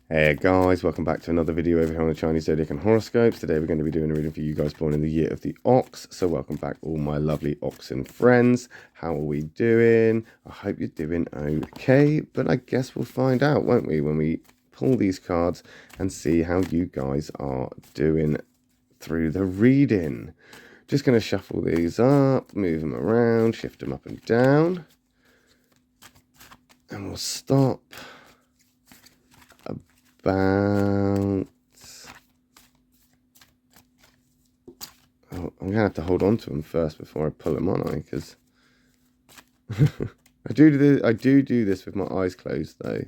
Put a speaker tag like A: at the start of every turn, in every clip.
A: Hey guys, welcome back to another video over here on the Chinese Zodiac and Horoscopes. Today we're going to be doing a reading for you guys born in the year of the Ox. So welcome back all my lovely Oxen friends. How are we doing? I hope you're doing okay, but I guess we'll find out, won't we, when we pull these cards and see how you guys are doing through the reading. Just going to shuffle these up, move them around, shift them up and down. And we'll stop about... Oh, I'm gonna have to hold on to them first before I pull them on, because I do this with my eyes closed though.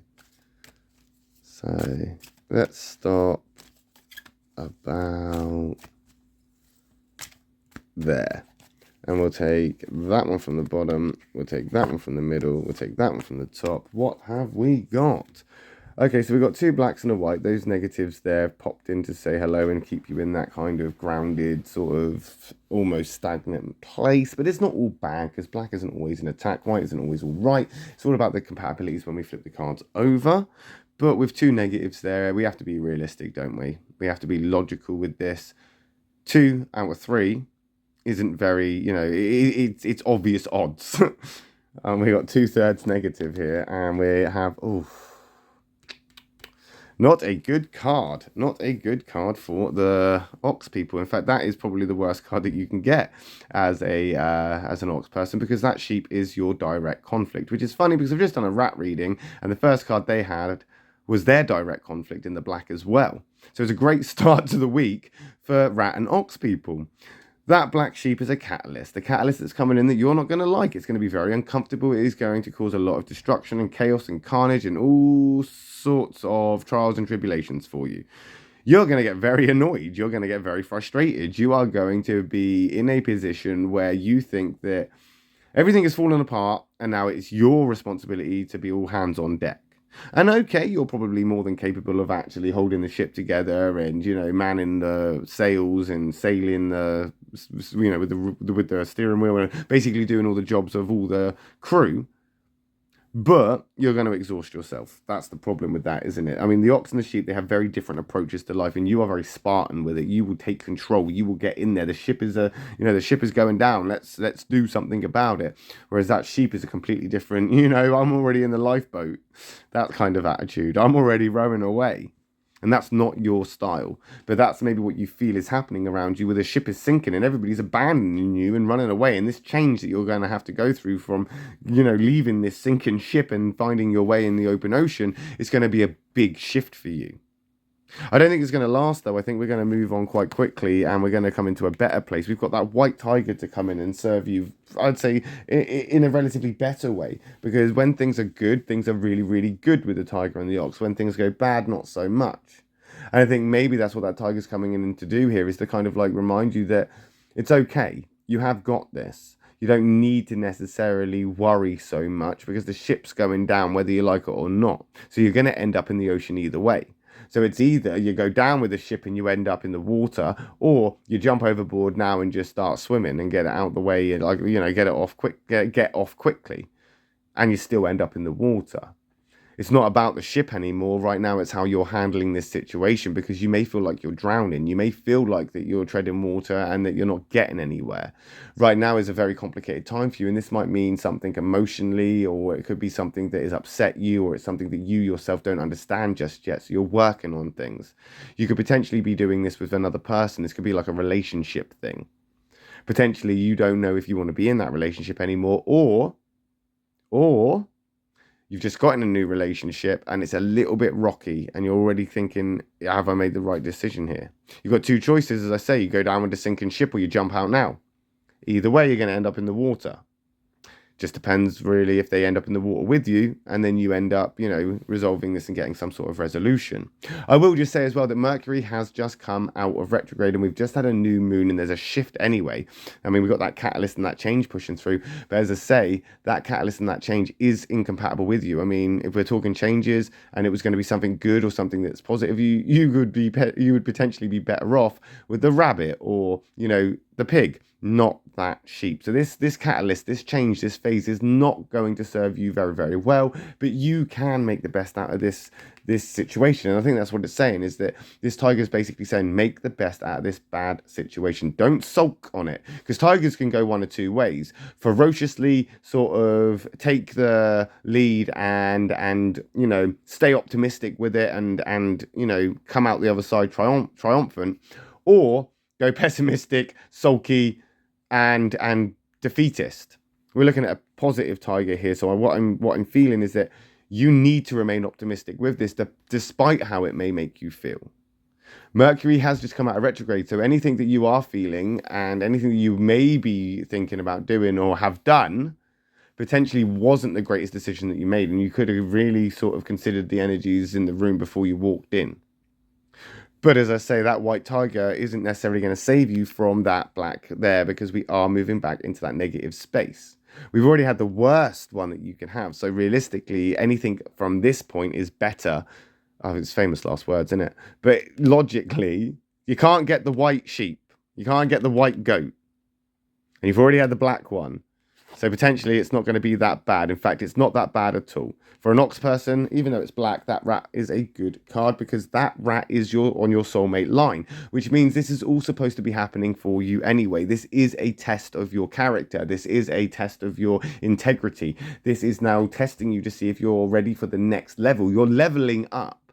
A: So let's start about there, and we'll take that one from the bottom, we'll take that one from the middle, we'll take that one from the top. What have we got? Okay, so we've got two blacks and a white. Those negatives there popped in to say hello and keep you in that kind of grounded, sort of almost stagnant place. But it's not all bad, because black isn't always an attack, white isn't always all right. It's all about the compatibilities when we flip the cards over. But with two negatives there, we have to be realistic, don't we? We have to be logical with this. 2 out of 3 isn't very, it's obvious odds. We got 2/3 negative here, and we have, not a good card. Not a good card for the Ox people. In fact, that is probably the worst card that you can get as an Ox person, because that sheep is your direct conflict, which is funny because I've just done a rat reading, and the first card they had was their direct conflict in the black as well. So it's a great start to the week for rat and Ox people. That black sheep is a catalyst. The catalyst that's coming in that you're not going to like. It's going to be very uncomfortable. It is going to cause a lot of destruction and chaos and carnage and all sorts of trials and tribulations for you. You're going to get very annoyed. You're going to get very frustrated. You are going to be in a position where you think that everything has fallen apart and now it's your responsibility to be all hands on deck. And okay, you're probably more than capable of actually holding the ship together and, manning the sails and sailing the, with the steering wheel and basically doing all the jobs of all the crew. But you're going to exhaust yourself. That's the problem with that, isn't it? I mean, the ox and the sheep, they have very different approaches to life, and you are very Spartan with it. You will take control. You will get in there. The ship is the ship is going down. Let's do something about it. Whereas that sheep is a completely different, I'm already in the lifeboat. That kind of attitude. I'm already rowing away. And that's not your style. But that's maybe what you feel is happening around you, where the ship is sinking and everybody's abandoning you and running away. And this change that you're going to have to go through from, leaving this sinking ship and finding your way in the open ocean is going to be a big shift for you. I don't think it's going to last, though. I think we're going to move on quite quickly and we're going to come into a better place. We've got that white tiger to come in and serve you, I'd say, in a relatively better way. Because when things are good, things are really, really good with the tiger and the ox. When things go bad, not so much. And I think maybe that's what that tiger's coming in to do here, is to kind of like remind you that it's okay. You have got this. You don't need to necessarily worry so much because the ship's going down whether you like it or not. So you're going to end up in the ocean either way. So it's either you go down with the ship and you end up in the water, or you jump overboard now and just start swimming and get it out the way, and get it off quick, get off quickly, and you still end up in the water. It's not about the ship anymore. Right now, it's how you're handling this situation, because you may feel like you're drowning. You may feel like that you're treading water and that you're not getting anywhere. Right now is a very complicated time for you, and this might mean something emotionally, or it could be something that has upset you, or it's something that you yourself don't understand just yet. So you're working on things. You could potentially be doing this with another person. This could be like a relationship thing. Potentially, you don't know if you want to be in that relationship anymore, or you've just got in a new relationship and it's a little bit rocky and you're already thinking, have I made the right decision here? You've got two choices, as I say. You go down with the sinking ship or you jump out now. Either way, you're going to end up in the water. Just depends really if they end up in the water with you and then you end up, resolving this and getting some sort of resolution. I will just say as well that Mercury has just come out of retrograde and we've just had a new moon and there's a shift anyway. I mean, we've got that catalyst and that change pushing through. But as I say, that catalyst and that change is incompatible with you. I mean, if we're talking changes and it was going to be something good or something that's positive, you would potentially be better off with the rabbit or, the pig, not that sheep. So this catalyst, this change, this phase is not going to serve you very, very well, but you can make the best out of this this situation. And I think that's what it's saying, is that this tiger is basically saying, make the best out of this bad situation. Don't sulk on it, because tigers can go one of two ways: ferociously sort of take the lead and stay optimistic with it and come out the other side triumphant, or go pessimistic, sulky, and defeatist. We're looking at a positive tiger here. So what I'm feeling is that you need to remain optimistic with this, despite how it may make you feel. Mercury has just come out of retrograde, so anything that you are feeling and anything that you may be thinking about doing or have done potentially wasn't the greatest decision that you made, and you could have really sort of considered the energies in the room before you walked in. But as I say, that white tiger isn't necessarily going to save you from that black there, because we are moving back into that negative space. We've already had the worst one that you can have. So realistically, anything from this point is better. Oh, it's famous last words, isn't it? But logically, you can't get the white sheep. You can't get the white goat. And you've already had the black one. So potentially it's not going to be that bad. In fact, it's not that bad at all. For an ox person, even though it's black, that rat is a good card, because that rat is on your soulmate line, which means this is all supposed to be happening for you anyway. This is a test of your character. This is a test of your integrity. This is now testing you to see if you're ready for the next level. You're leveling up.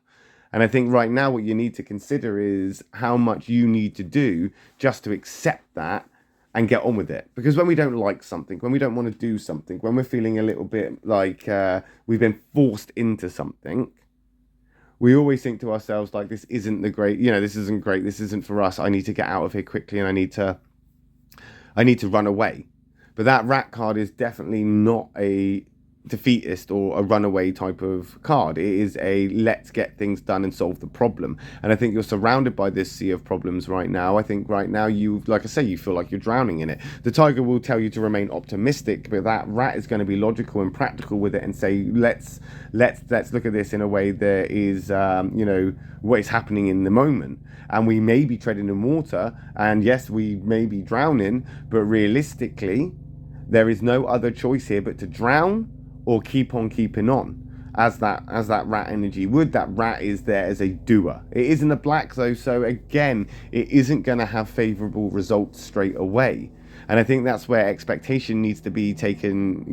A: And I think right now what you need to consider is how much you need to do just to accept that and get on with it. Because when we don't like something, when we don't want to do something, when we're feeling a little bit like we've been forced into something, we always think to ourselves, like, this isn't the great, this isn't great, this isn't for us, I need to get out of here quickly, and I need to run away. But that rat card is definitely not a defeatist or a runaway type of card. It is a let's get things done and solve the problem. And I think you're surrounded by this sea of problems right now. I think right now you feel like you're drowning in it. The tiger will tell you to remain optimistic, but that rat is going to be logical and practical with it and say, let's look at this in a way that is what is happening in the moment. And we may be treading in water, and yes, we may be drowning, but realistically there is no other choice here but to drown or keep on keeping on, as that rat energy would. That rat is there as a doer. It isn't a black though, so again, it isn't going to have favorable results straight away. And I think that's where expectation needs to be taken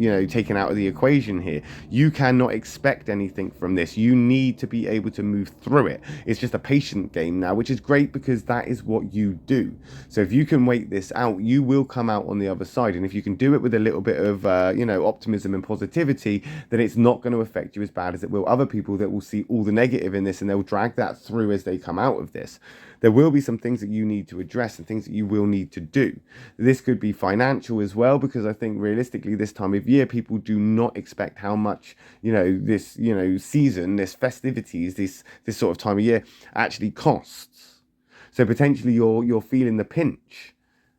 A: out of the equation here. You cannot expect anything from this. You need to be able to move through it. It's just a patient game now, which is great because that is what you do. So if you can wait this out, you will come out on the other side. And if you can do it with a little bit of, optimism and positivity, then it's not going to affect you as bad as it will other people that will see all the negative in this, and they'll drag that through as they come out of this. There will be some things that you need to address and things that you will need to do. This could be financial as well, because I think realistically this time of year, people do not expect how much, this, season, this festivities, this sort of time of year actually costs. So potentially you're feeling the pinch.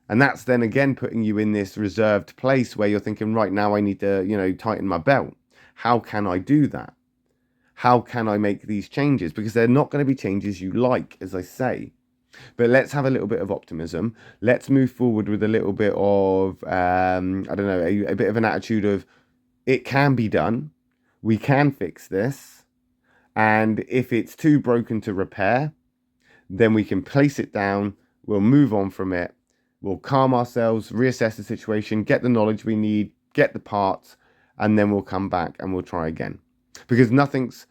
A: And that's then again putting you in this reserved place where you're thinking, right now I need to, tighten my belt. How can I do that? How can I make these changes? Because they're not going to be changes you like, as I say. But let's have a little bit of optimism. Let's move forward with a little bit of, a bit of an attitude of, it can be done. We can fix this. And if it's too broken to repair, then we can place it down. We'll move on from it. We'll calm ourselves, reassess the situation, get the knowledge we need, get the parts, and then we'll come back and we'll try again. Because nothing's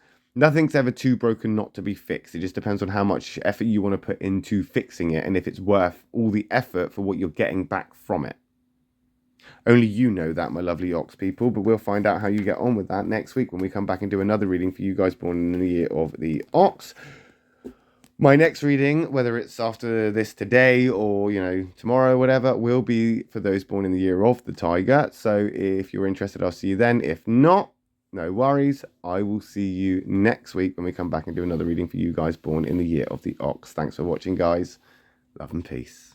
A: ever too broken not to be fixed. It just depends on how much effort you want to put into fixing it, and if it's worth all the effort for what you're getting back from it. Only you know that, my lovely ox people, but we'll find out how you get on with that next week when we come back and do another reading for you guys born in the year of the ox. My next reading, whether it's after this today or, tomorrow, whatever, will be for those born in the year of the tiger. So if you're interested, I'll see you then. If not, no worries. I will see you next week when we come back and do another reading for you guys born in the year of the ox. Thanks for watching, guys. Love and peace.